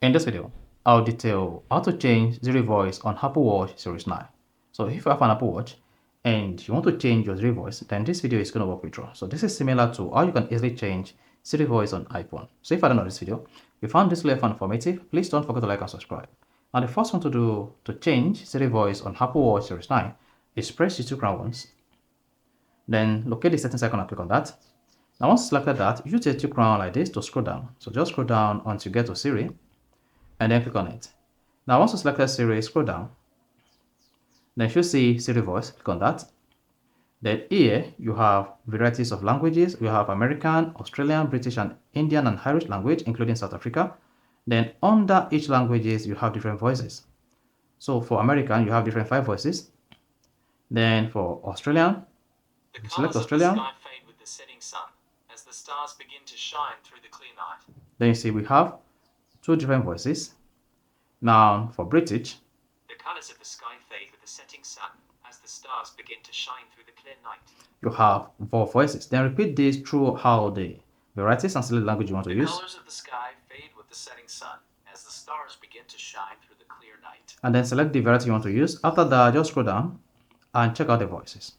In this video, I'll detail how to change Siri voice on Apple Watch Series 9. So if you have an Apple Watch and you want to change your Siri voice, then this video is going to work with you. So this is similar to how you can easily change Siri voice on iPhone. So if I don't know this video, if you found this video informative, please don't forget to like and subscribe. And the first one to do to change Siri voice on Apple Watch Series 9 is press the 2 crown once. Then locate the settings icon and click on that. Now once selected that, use the 2 crown like this to scroll down. So just scroll down until you get to Siri and then click on it. Now once you selected Siri, scroll down. Then you should see Siri voice, click on that. Then here you have varieties of languages. You have American, Australian, British, and Indian and Irish language, including South Africa. Then under each languages, you have different voices. So for American, you have different 5 voices. Then for Australian, select Australian. The sky fade with the setting sun as the stars begin to shine through the clear night. Then you see we have 2 different voices. Now for British, the colors of the sky fade with the setting sun as the stars begin to shine through the clear night. You have 4 voices. Then repeat this throughout the varieties and select the language you want to use. The colors of the sky fade with the setting sun as the stars begin to shine through the clear night. And then select the variety you want to use. After that, just scroll down and check out the voices.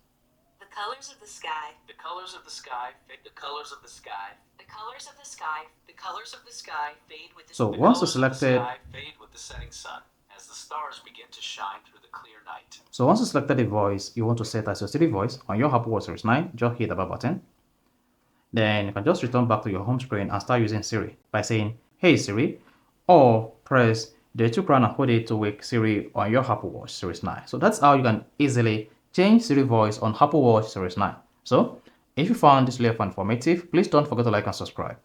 The colors of the sky. The colors of the sky fade. The colors of the sky. The colors of the sky. The colors of the sky fade with the So The once you colors of the selected, sky fade with the setting sun as the stars begin to shine through the clear night. so once you selected the voice you want to set as your Siri voice on your Apple Watch Series 9, just hit the back button. Then you can just return back to your home screen and start using Siri by saying, "Hey Siri," or press the 2 crown and hold it to wake Siri on your Apple Watch Series 9. So that's how you can easily change Siri voice on Apple Watch Series 9. So if you found this video informative, please don't forget to like and subscribe.